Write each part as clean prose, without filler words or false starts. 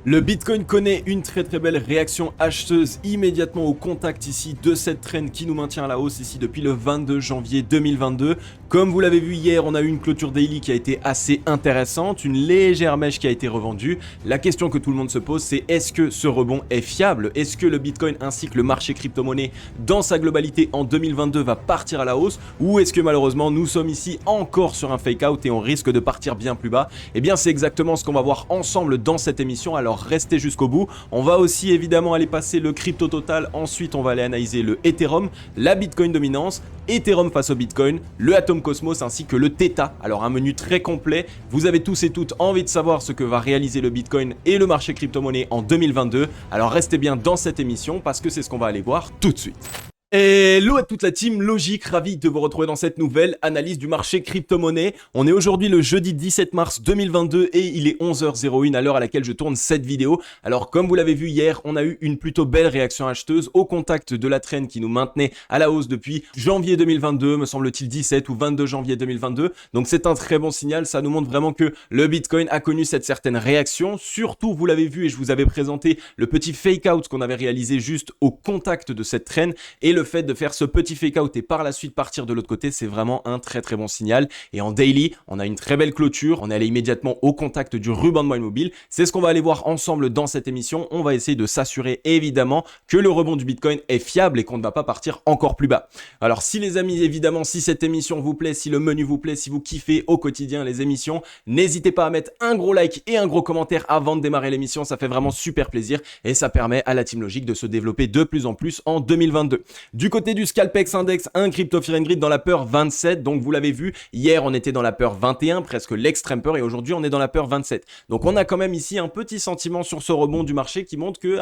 Le Bitcoin connaît une très belle réaction acheteuse immédiatement au contact ici de cette trend qui nous maintient à la hausse ici depuis le 22 janvier 2022. Comme vous l'avez vu hier, on a eu une clôture daily qui a été assez intéressante, une légère mèche qui a été revendue. La question que tout le monde se pose, c'est est-ce que ce rebond est fiable? Est-ce que le Bitcoin ainsi que le marché crypto-monnaie dans sa globalité en 2022 va partir à la hausse? Ou est-ce que malheureusement nous sommes ici encore sur un fake out et on risque de partir bien plus bas? Eh bien c'est exactement ce qu'on va voir ensemble dans cette émission, alors restez jusqu'au bout. On va aussi évidemment aller passer le crypto total, ensuite on va aller analyser le Ethereum, la Bitcoin dominance, Ethereum face au Bitcoin, le Atom Cosmos ainsi que le Theta. Alors un menu très complet, vous avez tous et toutes envie de savoir ce que va réaliser le Bitcoin et le marché crypto-monnaie en 2022. Alors restez bien dans cette émission parce que c'est ce qu'on va aller voir tout de suite. Hello à toute la team Logique, ravi de vous retrouver dans cette nouvelle analyse du marché crypto-monnaie. On est aujourd'hui le jeudi 17 mars 2022 et il est 11h01 à l'heure à laquelle je tourne cette vidéo. Alors comme vous l'avez vu hier, on a eu une plutôt belle réaction acheteuse au contact de la trend qui nous maintenait à la hausse depuis janvier 2022, me semble-t-il 17 ou 22 janvier 2022. Donc c'est un très bon signal, ça nous montre vraiment que le Bitcoin a connu cette certaine réaction. Surtout, vous l'avez vu et je vous avais présenté le petit fake out qu'on avait réalisé juste au contact de cette trend et le fait de faire ce petit fake out et par la suite partir de l'autre côté, c'est vraiment un très bon signal. Et en daily, on a une très belle clôture, on est allé immédiatement au contact du ruban de moyenne mobile. C'est ce qu'on va aller voir ensemble dans cette émission. On va essayer de s'assurer évidemment que le rebond du Bitcoin est fiable et qu'on ne va pas partir encore plus bas. Alors si les amis, évidemment, si cette émission vous plaît, si le menu vous plaît, si vous kiffez au quotidien les émissions, n'hésitez pas à mettre un gros like et un gros commentaire avant de démarrer l'émission. Ça fait vraiment super plaisir et ça permet à la Team Logique de se développer de plus en plus en 2022. Du côté du Scalpex Index, un Crypto Fear and Greed dans la peur 27. Donc vous l'avez vu, hier on était dans la peur 21, presque l'extrême peur, et aujourd'hui on est dans la peur 27. Donc on a quand même ici un petit sentiment sur ce rebond du marché qui montre que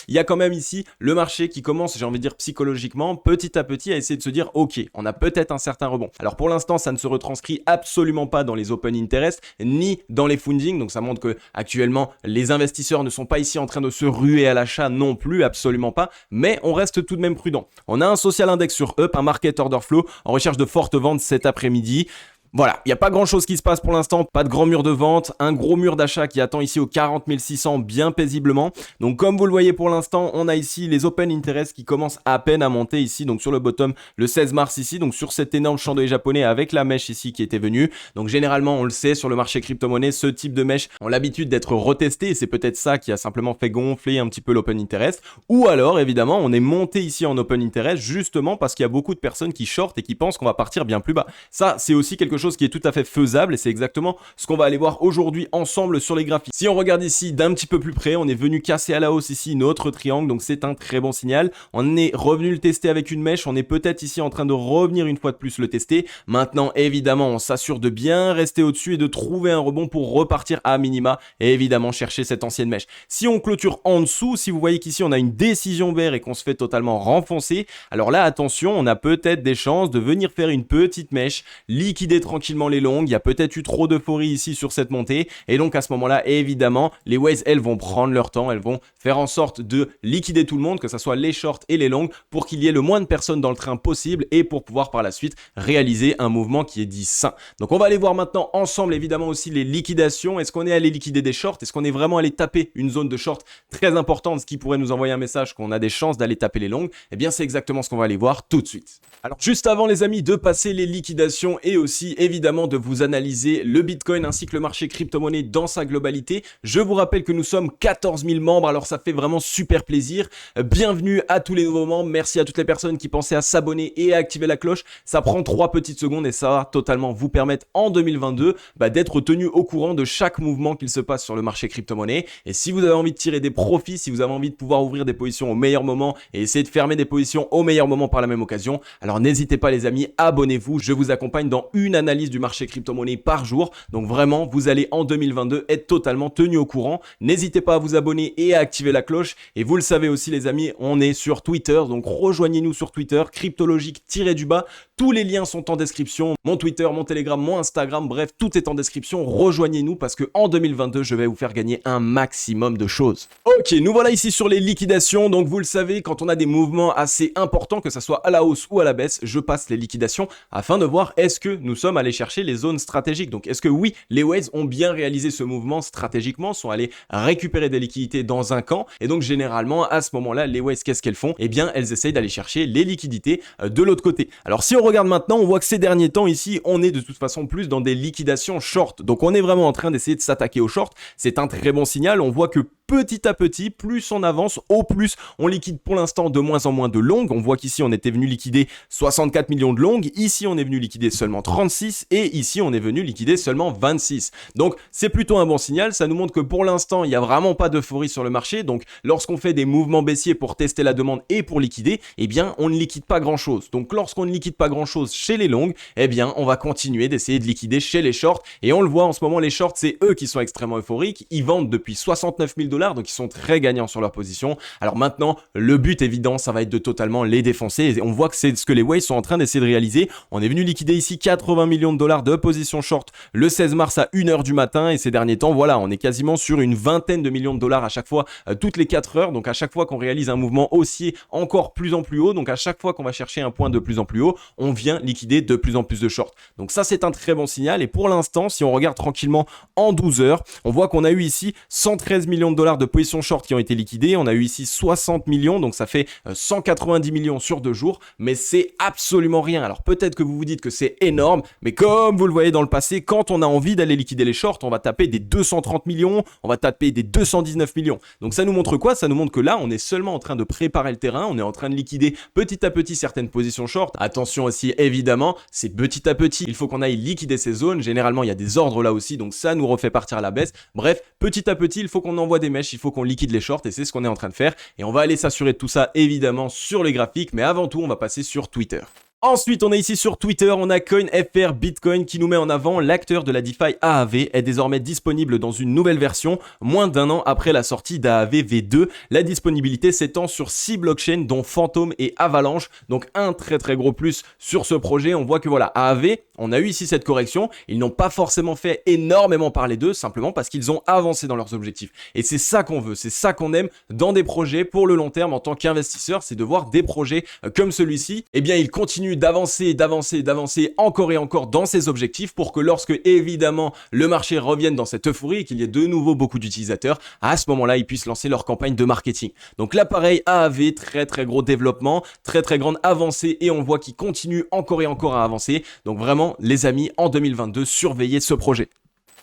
il y a quand même ici le marché qui commence, j'ai envie de dire psychologiquement, petit à petit à essayer de se dire ok, on a peut-être un certain rebond. Alors pour l'instant ça ne se retranscrit absolument pas dans les open interest ni dans les funding. Donc ça montre que actuellement les investisseurs ne sont pas ici en train de se ruer à l'achat non plus, absolument pas, mais on reste tout de même prudent. On a un social index sur Up, un market order flow en recherche de fortes ventes cet après-midi. Voilà, il n'y a pas grand chose qui se passe pour l'instant, pas de grand mur de vente, un gros mur d'achat qui attend ici aux 40 600 bien paisiblement. Donc comme vous le voyez pour l'instant, on a ici les open interest qui commencent à peine à monter ici, donc sur le bottom le 16 mars ici, donc sur cet énorme chandelier japonais avec la mèche ici qui était venue. Donc généralement on le sait sur le marché crypto-monnaie, ce type de mèche ont l'habitude d'être retesté et c'est peut-être ça qui a simplement fait gonfler un petit peu l'open interest. Ou alors évidemment on est monté ici en open interest justement parce qu'il y a beaucoup de personnes qui shortent et qui pensent qu'on va partir bien plus bas. Ça c'est aussi quelque chose qui est tout à fait faisable et c'est exactement ce qu'on va aller voir aujourd'hui ensemble sur les graphiques. Si on regarde ici d'un petit peu plus près, on est venu casser à la hausse ici notre triangle, donc c'est un très bon signal. On est revenu le tester avec une mèche, on est peut-être ici en train de revenir une fois de plus le tester. Maintenant évidemment on s'assure de bien rester au-dessus et de trouver un rebond pour repartir à minima et évidemment chercher cette ancienne mèche. Si on clôture en dessous, si vous voyez qu'ici on a une décision vert et qu'on se fait totalement renfoncer, alors là attention, on a peut-être des chances de venir faire une petite mèche, liquider tranquillement les longues, il y a peut-être eu trop d'euphorie ici sur cette montée et donc à ce moment-là évidemment les waves elles vont prendre leur temps, elles vont faire en sorte de liquider tout le monde, que ce soit les shorts et les longues, pour qu'il y ait le moins de personnes dans le train possible et pour pouvoir par la suite réaliser un mouvement qui est dit sain. Donc on va aller voir maintenant ensemble évidemment aussi les liquidations. Est-ce qu'on est allé liquider des shorts? Est-ce qu'on est vraiment allé taper une zone de short très importante, ce qui pourrait nous envoyer un message qu'on a des chances d'aller taper les longues? Eh bien c'est exactement ce qu'on va aller voir tout de suite. Alors juste avant les amis de passer les liquidations et aussi évidemment de vous analyser le Bitcoin ainsi que le marché crypto-monnaie dans sa globalité, je vous rappelle que nous sommes 14 000 membres, alors ça fait vraiment super plaisir. Bienvenue à tous les nouveaux membres, merci à toutes les personnes qui pensaient à s'abonner et à activer la cloche. Ça prend 3 petites secondes et ça va totalement vous permettre en 2022 d'être tenu au courant de chaque mouvement qu'il se passe sur le marché crypto-monnaie. Et si vous avez envie de tirer des profits, si vous avez envie de pouvoir ouvrir des positions au meilleur moment et essayer de fermer des positions au meilleur moment par la même occasion, alors n'hésitez pas les amis, abonnez-vous, je vous accompagne dans une analyse du marché crypto-monnaie par jour. Donc vraiment, vous allez en 2022 être totalement tenu au courant. N'hésitez pas à vous abonner et à activer la cloche. Et vous le savez aussi les amis, on est sur Twitter. Donc rejoignez-nous sur Twitter, cryptologique-du-bas. Tous les liens sont en description. Mon Twitter, mon Telegram, mon Instagram, bref, tout est en description. Rejoignez-nous parce que en 2022, je vais vous faire gagner un maximum de choses. Ok, nous voilà ici sur les liquidations. Donc vous le savez, quand on a des mouvements assez importants, que ce soit à la hausse ou à la baisse, je passe les liquidations afin de voir est-ce que nous sommes sommes allés chercher les zones stratégiques. Donc est-ce que oui, les Waves ont bien réalisé ce mouvement stratégiquement, sont allés récupérer des liquidités dans un camp, et donc généralement à ce moment-là, les Waves, qu'est-ce qu'elles font? Eh bien, elles essayent d'aller chercher les liquidités de l'autre côté. Alors si on regarde maintenant, on voit que ces derniers temps ici, on est de toute façon plus dans des liquidations short. Donc on est vraiment en train d'essayer de s'attaquer aux short. C'est un très bon signal. On voit que petit à petit, plus on avance, au plus on liquide pour l'instant de moins en moins de longues. On voit qu'ici on était venu liquider 64 millions de longues, ici on est venu liquider seulement 36 et ici on est venu liquider seulement 26. Donc c'est plutôt un bon signal, ça nous montre que pour l'instant il n'y a vraiment pas d'euphorie sur le marché. Donc lorsqu'on fait des mouvements baissiers pour tester la demande et pour liquider, eh bien on ne liquide pas grand chose. Donc lorsqu'on ne liquide pas grand chose chez les longues, eh bien on va continuer d'essayer de liquider chez les shorts. Et on le voit en ce moment, les shorts c'est eux qui sont extrêmement euphoriques, ils vendent depuis 69 000 $, donc ils sont très gagnants sur leur position. Alors maintenant, le but évident, ça va être de totalement les défoncer, et on voit que c'est ce que les Waves sont en train d'essayer de réaliser. On est venu liquider ici 80 millions de dollars de position short le 16 mars à 1h du matin, et ces derniers temps, voilà, on est quasiment sur une vingtaine de millions de dollars à chaque fois, toutes les 4 heures. Donc à chaque fois qu'on réalise un mouvement haussier encore plus en plus haut, donc à chaque fois qu'on va chercher un point de plus en plus haut, on vient liquider de plus en plus de short. Donc ça, c'est un très bon signal, et pour l'instant, si on regarde tranquillement en 12 heures, on voit qu'on a eu ici 113 millions de dollars de position short qui ont été liquidés. On a eu ici 60 millions, donc ça fait 190 millions sur 2 jours, mais c'est absolument rien. Alors peut-être que vous vous dites que c'est énorme, mais comme vous le voyez dans le passé, quand on a envie d'aller liquider les shorts, on va taper des 230 millions, on va taper des 219 millions. Donc ça nous montre quoi? Ça nous montre que là, on est seulement en train de préparer le terrain, on est en train de liquider petit à petit certaines positions short. Attention aussi, évidemment, c'est petit à petit. Il faut qu'on aille liquider ces zones. Généralement, il y a des ordres là aussi, donc ça nous refait partir à la baisse. Bref, petit à petit, il faut qu'on envoie des mèches, il faut qu'on liquide les shorts, et c'est ce qu'on est en train de faire. Et on va aller s'assurer de tout ça évidemment sur les graphiques, mais avant tout, on va passer sur Twitter. Ensuite, on est ici sur Twitter, on a CoinFR Bitcoin qui nous met en avant l'acteur de la DeFi AAV est désormais disponible dans une nouvelle version, moins d'un an après la sortie d'AAV V2. La disponibilité s'étend sur 6 blockchains dont Phantom et Avalanche, donc un très gros plus sur ce projet. On voit que voilà, AAV, on a eu ici cette correction, ils n'ont pas forcément fait énormément parler d'eux, simplement parce qu'ils ont avancé dans leurs objectifs. Et c'est ça qu'on veut, c'est ça qu'on aime dans des projets pour le long terme en tant qu'investisseur, c'est de voir des projets comme celui-ci, eh bien ils continuent d'avancer encore et encore dans ses objectifs pour que lorsque évidemment le marché revienne dans cette euphorie et qu'il y ait de nouveau beaucoup d'utilisateurs, à ce moment-là ils puissent lancer leur campagne de marketing. Donc l'appareil AAV, très gros développement, très grande avancée, et on voit qu'il continue encore et encore à avancer. Donc vraiment les amis, en 2022, surveillez ce projet.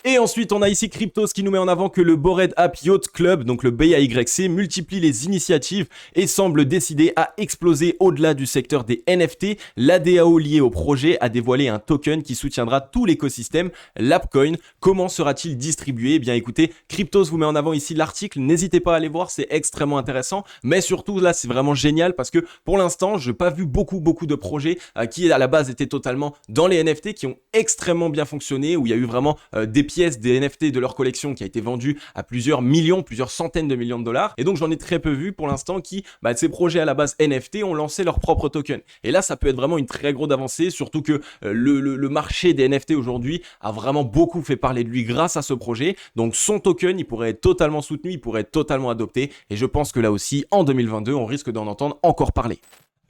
Et ensuite, on a ici Cryptos qui nous met en avant que le Bored Ape Yacht Club, donc le BAYC, multiplie les initiatives et semble décidé à exploser au-delà du secteur des NFT. La DAO liée au projet a dévoilé un token qui soutiendra tout l'écosystème, l'Apecoin. Comment sera-t-il distribué? Eh bien écoutez, Cryptos vous met en avant ici l'article, n'hésitez pas à aller voir, c'est extrêmement intéressant. Mais surtout là, c'est vraiment génial parce que pour l'instant, je n'ai pas vu beaucoup de projets qui à la base étaient totalement dans les NFT, qui ont extrêmement bien fonctionné, où il y a eu vraiment des pièces des NFT de leur collection qui a été vendue à plusieurs millions, plusieurs centaines de millions de dollars. Et donc j'en ai très peu vu pour l'instant qui, ces projets à la base NFT ont lancé leur propre token. Et là ça peut être vraiment une très grosse avancée, surtout que le marché des NFT aujourd'hui a vraiment beaucoup fait parler de lui grâce à ce projet. Donc son token, il pourrait être totalement soutenu, il pourrait être totalement adopté. Et je pense que là aussi, en 2022, on risque d'en entendre encore parler.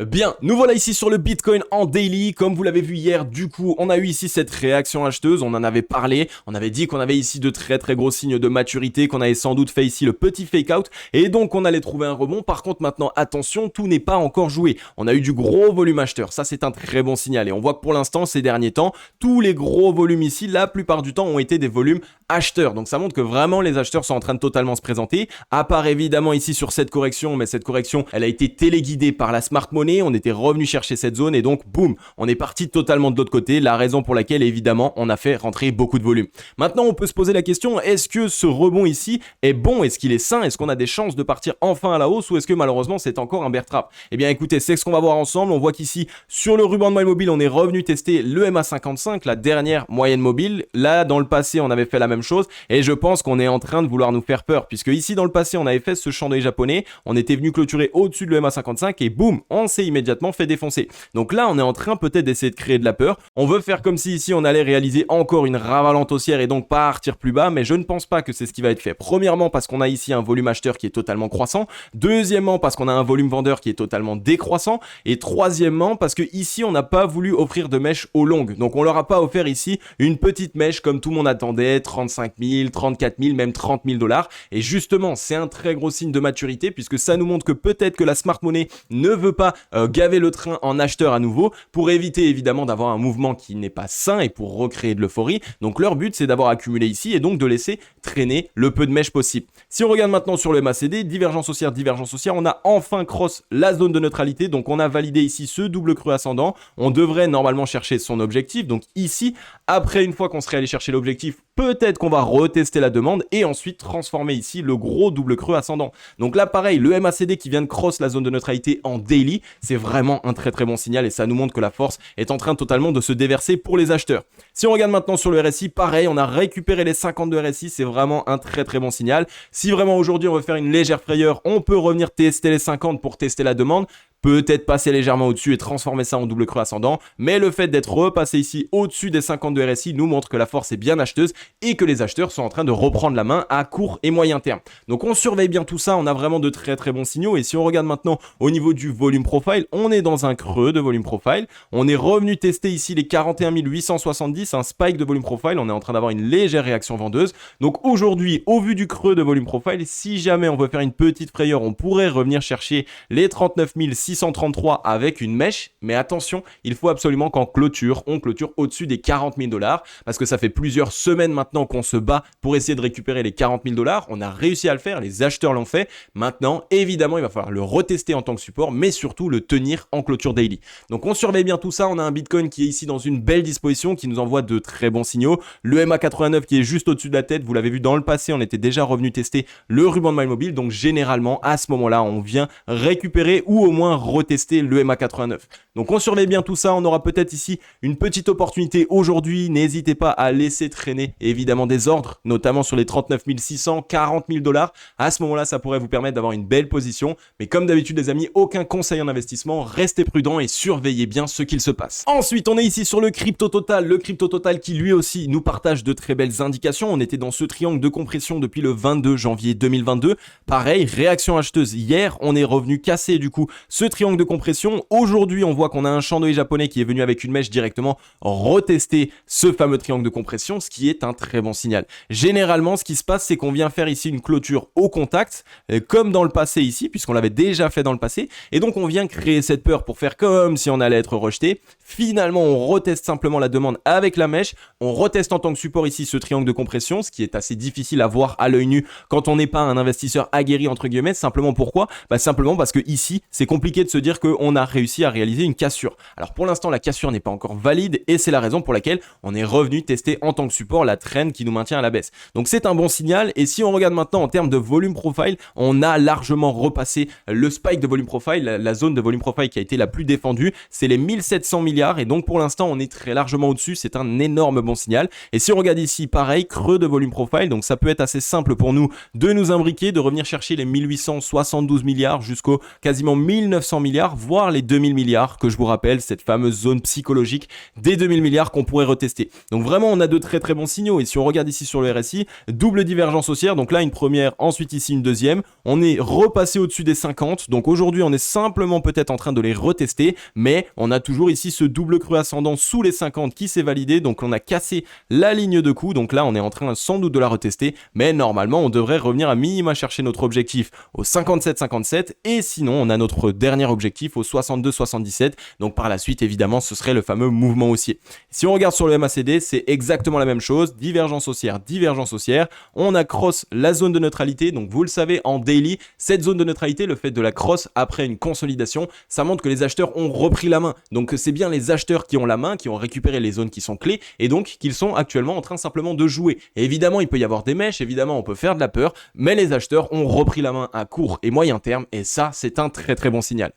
Bien, nous voilà ici sur le Bitcoin en daily. Comme vous l'avez vu hier, du coup, on a eu ici cette réaction acheteuse. On en avait parlé. On avait dit qu'on avait ici de très gros signes de maturité, qu'on avait sans doute fait ici le petit fake out. Et donc, on allait trouver un rebond. Par contre, maintenant, attention, tout n'est pas encore joué. On a eu du gros volume acheteur. Ça, c'est un très bon signal. Et on voit que pour l'instant, ces derniers temps, tous les gros volumes ici, la plupart du temps, ont été des volumes acheteurs. Donc, ça montre que vraiment, les acheteurs sont en train de totalement se présenter. À part évidemment ici sur cette correction, mais cette correction, elle a été téléguidée par la smart money. On était revenu chercher cette zone et donc boum, on est parti totalement de l'autre côté, la raison pour laquelle évidemment on a fait rentrer beaucoup de volume. Maintenant on peut se poser la question, est-ce que ce rebond ici est bon, est-ce qu'il est sain, est-ce qu'on a des chances de partir enfin à la hausse, ou est-ce que malheureusement c'est encore un bear trap? Eh bien écoutez, c'est ce qu'on va voir ensemble. On voit qu'ici sur le ruban de moyenne mobile, on est revenu tester le MA55, la dernière moyenne mobile. Là dans le passé on avait fait la même chose et je pense qu'on est en train de vouloir nous faire peur puisque ici dans le passé on avait fait ce champ d'œil japonais, on était venu clôturer au-dessus de l'EMA55 et boum, on s'est immédiatement fait défoncer. Donc là on est en train peut-être d'essayer de créer de la peur, on veut faire comme si ici on allait réaliser encore une ravalante haussière et donc partir plus bas, mais je ne pense pas que c'est ce qui va être fait. Premièrement parce qu'on a ici un volume acheteur qui est totalement croissant, deuxièmement parce qu'on a un volume vendeur qui est totalement décroissant et troisièmement parce que ici on n'a pas voulu offrir de mèche au longue, donc on leur a pas offert ici une petite mèche comme tout le monde attendait, 35 000, 34 000, même 30 000 $. Et justement, c'est un très gros signe de maturité puisque ça nous montre que peut-être que la smart money ne veut pas gaver le train en acheteur à nouveau pour éviter évidemment d'avoir un mouvement qui n'est pas sain et pour recréer de l'euphorie. Donc leur but, c'est d'avoir accumulé ici et donc de laisser traîner le peu de mèche possible. Si on regarde maintenant sur le MACD, divergence haussière, on a enfin cross la zone de neutralité. Donc on a validé ici ce double creux ascendant. On devrait normalement chercher son objectif. Donc ici, après une fois qu'on serait allé chercher l'objectif, peut-être qu'on va retester la demande et ensuite transformer ici le gros double creux ascendant. Donc là pareil, le MACD qui vient de cross la zone de neutralité en daily, c'est vraiment un très très bon signal et ça nous montre que la force est en train totalement de se déverser pour les acheteurs. Si on regarde maintenant sur le RSI, pareil, on a récupéré les 52 RSI, c'est vraiment un très très bon signal. Si vraiment aujourd'hui on veut faire une légère frayeur, on peut revenir tester les 50 pour tester la demande. Peut-être passer légèrement au-dessus et transformer ça en double creux ascendant, mais le fait d'être repassé ici au-dessus des 52 RSI nous montre que la force est bien acheteuse et que les acheteurs sont en train de reprendre la main à court et moyen terme. Donc on surveille bien tout ça, on a vraiment de très très bons signaux et si on regarde maintenant au niveau du volume profile, on est dans un creux de volume profile, on est revenu tester ici les 41 870, un spike de volume profile, on est en train d'avoir une légère réaction vendeuse. Donc aujourd'hui, au vu du creux de volume profile, si jamais on veut faire une petite frayeur, on pourrait revenir chercher les 39 633 avec une mèche, mais attention, il faut absolument qu'en clôture, on clôture au-dessus des 40 000 $, parce que ça fait plusieurs semaines maintenant qu'on se bat pour essayer de récupérer les 40 000 $, on a réussi à le faire, les acheteurs l'ont fait, maintenant, évidemment, il va falloir le retester en tant que support, mais surtout le tenir en clôture daily. Donc on surveille bien tout ça, on a un Bitcoin qui est ici dans une belle disposition, qui nous envoie de très bons signaux, le MA89 qui est juste au-dessus de la tête, vous l'avez vu dans le passé, on était déjà revenu tester le ruban de MyMobile, donc généralement, à ce moment-là, on vient récupérer ou au moins retester le MA89. Donc on surveille bien tout ça, on aura peut-être ici une petite opportunité aujourd'hui, n'hésitez pas à laisser traîner évidemment des ordres, notamment sur les 39 600, 40 000 $, à ce moment-là ça pourrait vous permettre d'avoir une belle position, mais comme d'habitude les amis, aucun conseil en investissement, restez prudents et surveillez bien ce qu'il se passe. Ensuite on est ici sur le Crypto Total qui lui aussi nous partage de très belles indications, on était dans ce triangle de compression depuis le 22 janvier 2022, pareil, réaction acheteuse hier, on est revenu casser du coup ce triangle de compression. Aujourd'hui, on voit qu'on a un champ d'œil japonais qui est venu avec une mèche directement retester ce fameux triangle de compression, ce qui est un très bon signal. Généralement, ce qui se passe, c'est qu'on vient faire ici une clôture au contact, comme dans le passé ici, puisqu'on l'avait déjà fait dans le passé, et donc on vient créer cette peur pour faire comme si on allait être rejeté. Finalement, on reteste simplement la demande avec la mèche, on reteste en tant que support ici ce triangle de compression, ce qui est assez difficile à voir à l'œil nu quand on n'est pas un investisseur aguerri entre guillemets. Simplement pourquoi ? Simplement parce que ici, c'est compliqué de se dire qu'on a réussi à réaliser une cassure. Alors pour l'instant, la cassure n'est pas encore valide et c'est la raison pour laquelle on est revenu tester en tant que support la trend qui nous maintient à la baisse. Donc c'est un bon signal et si on regarde maintenant en termes de volume profile, on a largement repassé le spike de volume profile, la zone de volume profile qui a été la plus défendue, c'est les 1700 milliards et donc pour l'instant on est très largement au-dessus, c'est un énorme bon signal. Et si on regarde ici, pareil, creux de volume profile, donc ça peut être assez simple pour nous de nous imbriquer, de revenir chercher les 1872 milliards jusqu'au quasiment 1900 milliards, voire les 2000 milliards, que je vous rappelle, cette fameuse zone psychologique des 2000 milliards qu'on pourrait retester. Donc vraiment, on a de très très bons signaux. Et si on regarde ici sur le RSI, double divergence haussière, donc là une première, ensuite ici une deuxième. On est repassé au-dessus des 50. Donc aujourd'hui, on est simplement peut-être en train de les retester, mais on a toujours ici ce double creux ascendant sous les 50 qui s'est validé. Donc on a cassé la ligne de coup. Donc là, on est en train sans doute de la retester, mais normalement, on devrait revenir à minima chercher notre objectif au 57,57 et sinon, on a notre dernier objectif au 62,77. Donc par la suite, évidemment, ce serait le fameux mouvement haussier. Si on regarde sur le MACD, c'est exactement la même chose. Divergence haussière, divergence haussière. On a cross la zone de neutralité. Donc vous le savez, en daily, cette zone de neutralité, le fait de la cross après une consolidation, ça montre que les acheteurs ont repris la main. Donc c'est bien les acheteurs qui ont la main, qui ont récupéré les zones qui sont clés et donc qu'ils sont actuellement en train simplement de jouer. Et évidemment, il peut y avoir des mèches, évidemment, on peut faire de la peur, mais les acheteurs ont repris la main à court et moyen terme et ça, c'est un très très bon signal.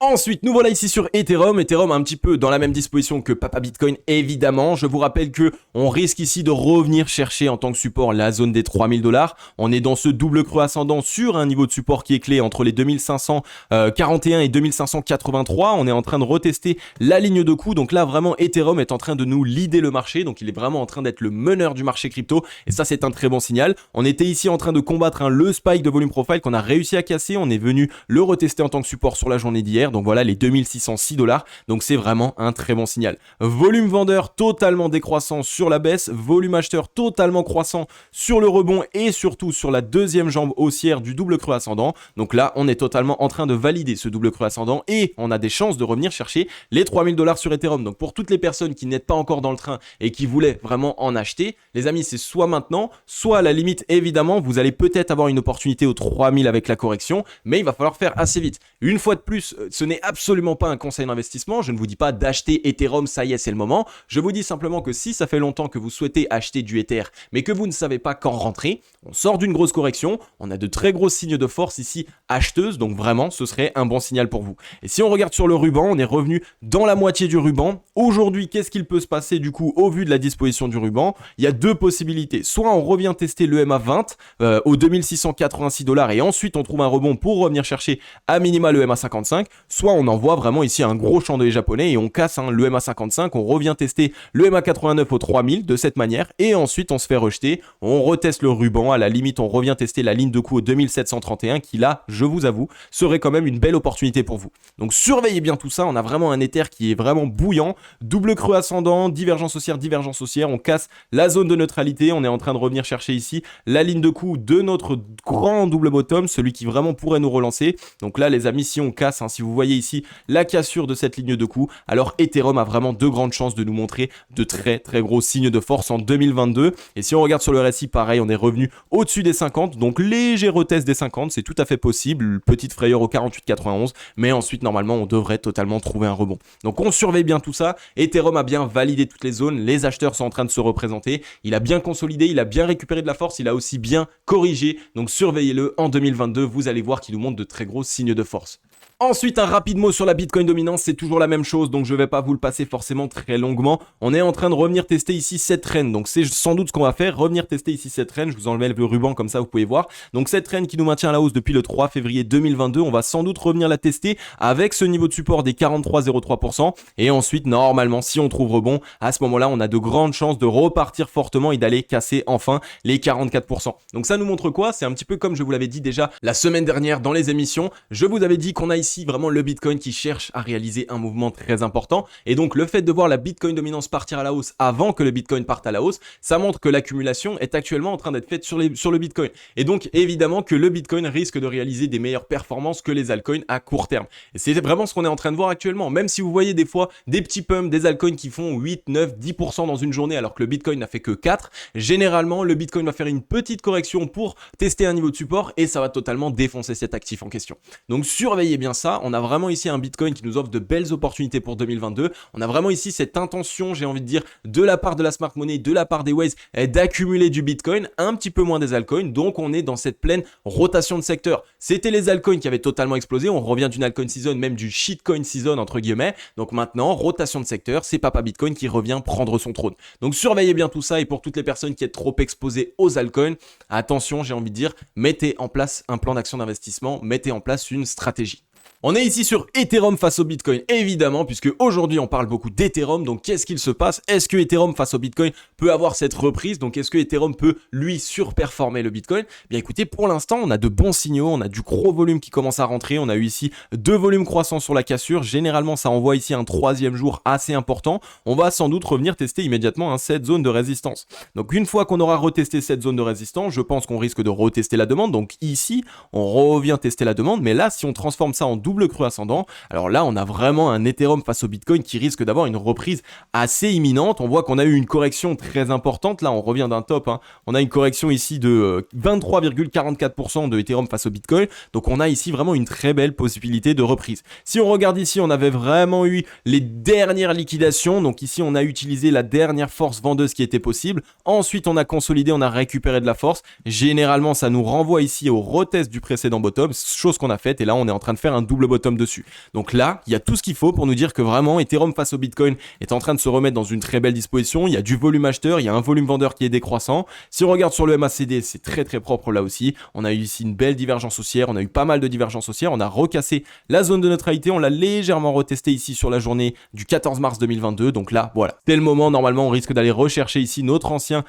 Ensuite, nous voilà ici sur Ethereum. Ethereum un petit peu dans la même disposition que Papa Bitcoin, évidemment. Je vous rappelle que on risque ici de revenir chercher en tant que support la zone des 3000 $. On est dans ce double creux ascendant sur un niveau de support qui est clé entre les 2541 et 2583. On est en train de retester la ligne de coup. Donc là, vraiment, Ethereum est en train de nous leader le marché. Donc il est vraiment en train d'être le meneur du marché crypto. Et ça, c'est un très bon signal. On était ici en train de combattre le spike de volume profile qu'on a réussi à casser. On est venu le retester en tant que support sur la journée d'hier. Donc voilà les 2606 $. Donc c'est vraiment un très bon signal. Volume vendeur totalement décroissant sur la baisse. Volume acheteur totalement croissant sur le rebond et surtout sur la deuxième jambe haussière du double creux ascendant. Donc là, on est totalement en train de valider ce double creux ascendant et on a des chances de revenir chercher les 3000 $ sur Ethereum. Donc pour toutes les personnes qui n'êtes pas encore dans le train et qui voulaient vraiment en acheter, les amis, c'est soit maintenant, soit à la limite, évidemment, vous allez peut-être avoir une opportunité aux 3000 avec la correction, mais il va falloir faire assez vite. Une fois de plus, ce n'est absolument pas un conseil d'investissement. Je ne vous dis pas d'acheter Ethereum, ça y est, c'est le moment. Je vous dis simplement que si ça fait longtemps que vous souhaitez acheter du Ether, mais que vous ne savez pas quand rentrer, on sort d'une grosse correction, on a de très gros signes de force ici acheteuse, donc vraiment, ce serait un bon signal pour vous. Et si on regarde sur le ruban, on est revenu dans la moitié du ruban. Aujourd'hui, qu'est-ce qu'il peut se passer du coup au vu de la disposition du ruban? Il y a deux possibilités. Soit on revient tester le MA20 aux 2686 $ et ensuite on trouve un rebond pour revenir chercher à minima le MA55, soit on envoie vraiment ici un gros chandelier japonais et on casse le MA55, on revient tester le MA89 aux 3000 de cette manière et ensuite on se fait rejeter, on reteste le ruban, à la limite on revient tester la ligne de coup aux 2731 qui là, je vous avoue, serait quand même une belle opportunité pour vous. Donc surveillez bien tout ça, on a vraiment un Ether qui est vraiment bouillant, double creux ascendant, divergence haussière, on casse la zone de neutralité, on est en train de revenir chercher ici la ligne de coup de notre grand double bottom, celui qui vraiment pourrait nous relancer. Donc là les amis, si on casse, si vous voyez ici la cassure de cette ligne de coup, alors Ethereum a vraiment de grandes chances de nous montrer de très très gros signes de force en 2022. Et si on regarde sur le RSI, pareil, on est revenu au-dessus des 50, donc léger retest des 50, c'est tout à fait possible, petite frayeur au 48,91, mais ensuite normalement on devrait totalement trouver un rebond. Donc on surveille bien tout ça, Ethereum a bien validé toutes les zones, les acheteurs sont en train de se représenter, il a bien consolidé, il a bien récupéré de la force, il a aussi bien corrigé, donc surveillez-le en 2022, vous allez voir qu'il nous montre de très gros signes de force. Ensuite, un rapide mot sur la Bitcoin dominance, c'est toujours la même chose, donc je ne vais pas vous le passer forcément très longuement. On est en train de revenir tester ici cette traîne, donc c'est sans doute ce qu'on va faire, revenir tester ici cette traîne, je vous enlève le ruban comme ça vous pouvez voir. Donc cette traîne qui nous maintient à la hausse depuis le 3 février 2022, on va sans doute revenir la tester avec ce niveau de support des 43,03%. Et ensuite, normalement, si on trouve rebond, à ce moment-là, on a de grandes chances de repartir fortement et d'aller casser enfin les 44%. Donc ça nous montre quoi? C'est un petit peu comme je vous l'avais dit déjà la semaine dernière dans les émissions, je vous avais dit qu'on a ici vraiment le Bitcoin qui cherche à réaliser un mouvement très important et donc le fait de voir la Bitcoin dominance partir à la hausse avant que le Bitcoin parte à la hausse, ça montre que l'accumulation est actuellement en train d'être faite sur le Bitcoin et donc évidemment que le Bitcoin risque de réaliser des meilleures performances que les altcoins à court terme. Et c'est vraiment ce qu'on est en train de voir actuellement, même si vous voyez des fois des petits pumps, des altcoins qui font 8, 9, 10% dans une journée alors que le Bitcoin n'a fait que 4, généralement le Bitcoin va faire une petite correction pour tester un niveau de support et ça va totalement défoncer cet actif en question. Donc surveillez bien ça, on a vraiment ici un Bitcoin qui nous offre de belles opportunités pour 2022. On a vraiment ici cette intention, j'ai envie de dire, de la part de la smart money, de la part des Waze, d'accumuler du Bitcoin, un petit peu moins des altcoins. Donc on est dans cette pleine rotation de secteur. C'était les altcoins qui avaient totalement explosé. On revient d'une altcoin season, même du shitcoin season entre guillemets. Donc maintenant, rotation de secteur, c'est Papa Bitcoin qui revient prendre son trône. Donc surveillez bien tout ça et pour toutes les personnes qui êtes trop exposées aux altcoins, attention, j'ai envie de dire, mettez en place un plan d'action d'investissement, mettez en place une stratégie. On est ici sur Ethereum face au Bitcoin, évidemment, puisque aujourd'hui on parle beaucoup d'Ethereum. Donc qu'est-ce qu'il se passe? Est-ce que Ethereum face au Bitcoin peut avoir cette reprise? Donc est-ce que Ethereum peut lui surperformer le Bitcoin? Bien écoutez, pour l'instant on a de bons signaux, on a du gros volume qui commence à rentrer. On a eu ici 2 volumes croissants sur la cassure. Généralement ça envoie ici un 3e jour assez important. On va sans doute revenir tester immédiatement cette zone de résistance. Donc une fois qu'on aura retesté cette zone de résistance, je pense qu'on risque de retester la demande. Donc ici on revient tester la demande, mais là si on transforme ça en double creux ascendant, alors là on a vraiment un Ethereum face au Bitcoin qui risque d'avoir une reprise assez imminente. On voit qu'on a eu une correction très importante, là on revient d'un top, on a une correction ici de 23,44% de Ethereum face au Bitcoin, donc on a ici vraiment une très belle possibilité de reprise. Si on regarde ici, on avait vraiment eu les dernières liquidations, donc ici on a utilisé la dernière force vendeuse qui était possible, ensuite on a consolidé, on a récupéré de la force, généralement ça nous renvoie ici au retest du précédent bottom, chose qu'on a faite et là on est en train de faire un double double bottom dessus. Donc là, il y a tout ce qu'il faut pour nous dire que vraiment Ethereum face au Bitcoin est en train de se remettre dans une très belle disposition. Il y a du volume acheteur, il y a un volume vendeur qui est décroissant. Si on regarde sur le MACD, c'est très très propre là aussi. On a eu ici une belle divergence haussière, on a eu pas mal de divergences haussières, on a recassé la zone de neutralité, on l'a légèrement retesté ici sur la journée du 14 mars 2022. Donc là, voilà, c'est le moment. Normalement, on risque d'aller rechercher ici notre ancien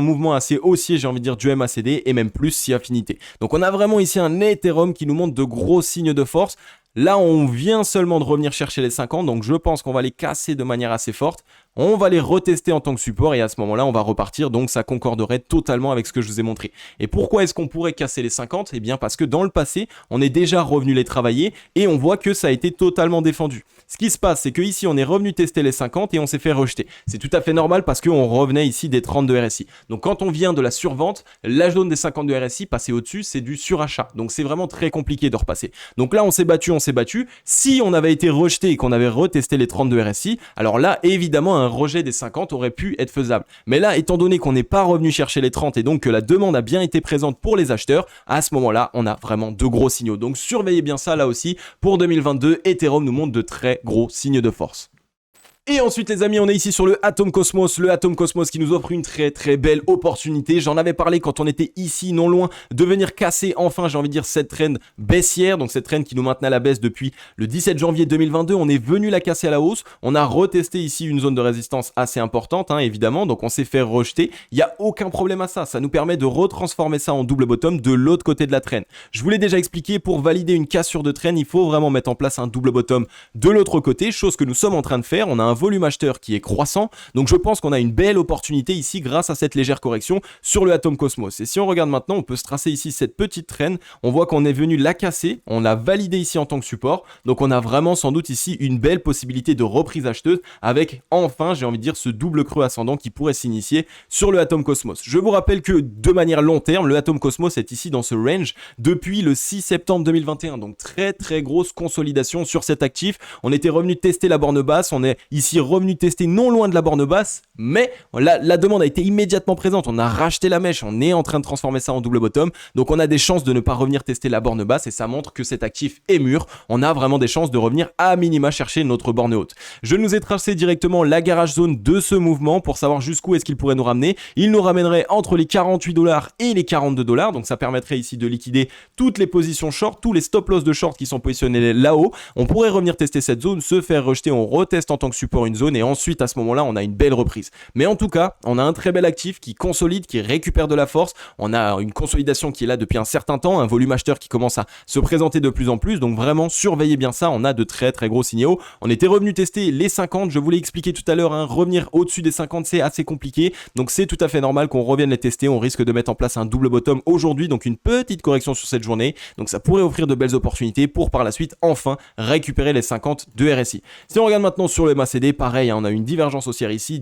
mouvement assez haussier, j'ai envie de dire, du MACD et même plus si affinité. Donc on a vraiment ici un Ethereum qui nous montre de gros signes de force. Là, on vient seulement de revenir chercher les 50, donc je pense qu'on va les casser de manière assez forte. On va les retester en tant que support et à ce moment-là, on va repartir. Donc, ça concorderait totalement avec ce que je vous ai montré. Et pourquoi est-ce qu'on pourrait casser les 50 ? Eh bien, parce que dans le passé, on est déjà revenu les travailler et on voit que ça a été totalement défendu. Ce qui se passe, c'est qu'ici, on est revenu tester les 50 et on s'est fait rejeter. C'est tout à fait normal parce qu'on revenait ici des 30 de RSI. Donc, quand on vient de la survente, la zone des 50 de RSI, passer au-dessus, c'est du surachat. Donc, c'est vraiment très compliqué de repasser. Donc là, on s'est battu. Si on avait été rejeté et qu'on avait retesté les 30 de RSI, alors là, évidemment, un rejet des 50 aurait pu être faisable. Mais là, étant donné qu'on n'est pas revenu chercher les 30 et donc que la demande a bien été présente pour les acheteurs, à ce moment-là, on a vraiment de gros signaux. Donc surveillez bien ça là aussi. Pour 2022, Ethereum nous montre de très gros signes de force. Et ensuite les amis, on est ici sur le Atom Cosmos qui nous offre une très très belle opportunité. J'en avais parlé quand on était ici non loin de venir casser enfin, j'ai envie de dire, cette trend baissière, donc cette trend qui nous maintenait à la baisse depuis le 17 janvier 2022. On est venu la casser à la hausse, on a retesté ici une zone de résistance assez importante évidemment, donc on s'est fait rejeter. Il n'y a aucun problème à ça, ça nous permet de retransformer ça en double bottom de l'autre côté de la trend. Je vous l'ai déjà expliqué, pour valider une cassure de trend, il faut vraiment mettre en place un double bottom de l'autre côté, chose que nous sommes en train de faire. On a un volume acheteur qui est croissant, donc je pense qu'on a une belle opportunité ici grâce à cette légère correction sur le Atom Cosmos. Et si on regarde maintenant, on peut se tracer ici cette petite traîne, on voit qu'on est venu la casser, on l'a validé ici en tant que support, donc on a vraiment sans doute ici une belle possibilité de reprise acheteuse avec enfin, j'ai envie de dire, ce double creux ascendant qui pourrait s'initier sur le Atom Cosmos. Je vous rappelle que de manière long terme, le Atom Cosmos est ici dans ce range depuis le 6 septembre 2021, donc très très grosse consolidation sur cet actif. On était revenu tester la borne basse, on est ici revenu tester non loin de la borne basse, mais la demande a été immédiatement présente, on a racheté la mèche, on est en train de transformer ça en double bottom, donc on a des chances de ne pas revenir tester la borne basse et ça montre que cet actif est mûr, on a vraiment des chances de revenir à minima chercher notre borne haute. Je nous ai tracé directement la garage zone de ce mouvement pour savoir jusqu'où est-ce qu'il pourrait nous ramener. Il nous ramènerait entre les 48 $, et les 42 $, donc ça permettrait ici de liquider toutes les positions short, tous les stop loss de short qui sont positionnés là-haut. On pourrait revenir tester cette zone, se faire rejeter, on reteste en tant que support une zone et ensuite à ce moment-là on a une belle reprise. Mais en tout cas, on a un très bel actif qui consolide, qui récupère de la force, on a une consolidation qui est là depuis un certain temps, un volume acheteur qui commence à se présenter de plus en plus, donc vraiment surveillez bien ça, on a de très très gros signaux. On était revenu tester les 50, je vous l'ai expliqué tout à l'heure, revenir au-dessus des 50 c'est assez compliqué, donc c'est tout à fait normal qu'on revienne les tester, on risque de mettre en place un double bottom aujourd'hui, donc une petite correction sur cette journée, donc ça pourrait offrir de belles opportunités pour par la suite enfin récupérer les 50 de RSI. Si on regarde maintenant sur le MACD, pareil, on a une divergence haussière ici,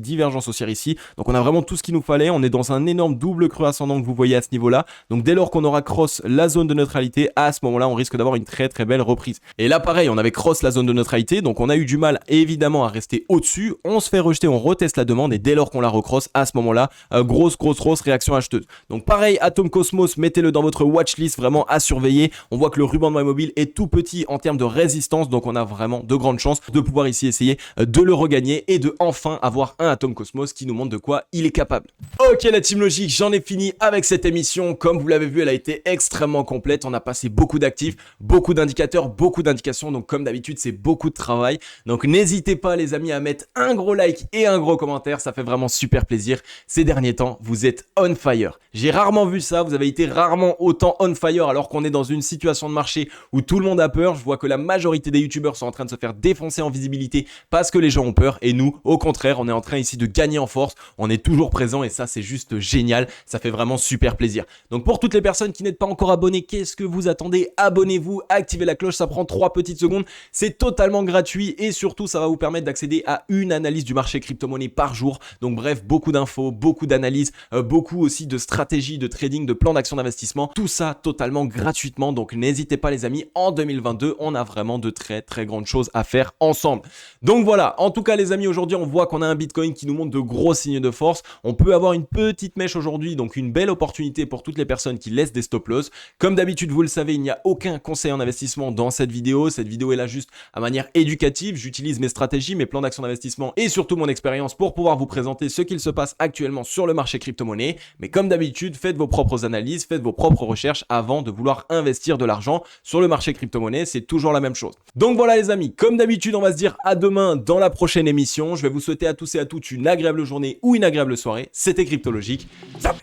donc on a vraiment tout ce qu'il nous fallait, on est dans un énorme double creux ascendant que vous voyez à ce niveau-là, donc dès lors qu'on aura cross la zone de neutralité, à ce moment-là on risque d'avoir une très très belle reprise. Et là pareil, on avait cross la zone de neutralité, donc on a eu du mal évidemment à rester au-dessus, on se fait rejeter, on reteste la demande et dès lors qu'on la recross, à ce moment-là, grosse réaction acheteuse. Donc pareil, Atom Cosmos, mettez-le dans votre watchlist vraiment à surveiller, on voit que le ruban de MyMobile est tout petit en termes de résistance, donc on a vraiment de grandes chances de pouvoir ici essayer de le regagner et de enfin avoir un Atom Cosmos qui nous montre de quoi il est capable. Ok la team logique, j'en ai fini avec cette émission. Comme vous l'avez vu, elle a été extrêmement complète. On a passé beaucoup d'actifs, beaucoup d'indicateurs, beaucoup d'indications. Donc comme d'habitude, c'est beaucoup de travail. Donc n'hésitez pas les amis à mettre un gros like et un gros commentaire. Ça fait vraiment super plaisir. Ces derniers temps, vous êtes on fire. J'ai rarement vu ça. Vous avez été rarement autant on fire alors qu'on est dans une situation de marché où tout le monde a peur. Je vois que la majorité des youtubeurs sont en train de se faire défoncer en visibilité parce que les gens ont peur. Et nous, au contraire, on est en train ici de gagner en force. On est toujours présent et ça, c'est juste génial. Ça fait vraiment super plaisir. Donc pour toutes les personnes qui n'êtes pas encore abonnées, qu'est-ce que vous attendez? Abonnez-vous, activez la cloche, ça prend 3 petites secondes. C'est totalement gratuit et surtout, ça va vous permettre d'accéder à une analyse du marché crypto-monnaie par jour. Donc bref, beaucoup d'infos, beaucoup d'analyses, beaucoup aussi de stratégies, de trading, de plans d'action d'investissement. Tout ça totalement gratuitement. Donc n'hésitez pas les amis, en 2022, on a vraiment de très très grandes choses à faire ensemble. Donc voilà, En tout cas les amis, aujourd'hui on voit qu'on a un Bitcoin qui nous montre de gros signes de force. On peut avoir une petite mèche aujourd'hui, donc une belle opportunité pour toutes les personnes qui laissent des stop loss. Comme d'habitude vous le savez, il n'y a aucun conseil en investissement dans cette vidéo. Cette vidéo est là juste à manière éducative. J'utilise mes stratégies, mes plans d'action d'investissement et surtout mon expérience pour pouvoir vous présenter ce qu'il se passe actuellement sur le marché crypto-monnaie. Mais comme d'habitude, faites vos propres analyses, faites vos propres recherches avant de vouloir investir de l'argent sur le marché crypto-monnaie. C'est toujours la même chose. Donc voilà les amis, comme d'habitude, on va se dire à demain dans la prochaine émission. Je vais vous souhaiter à tous et à toutes une agréable journée ou une agréable soirée. C'était Cryptologique. Ciao.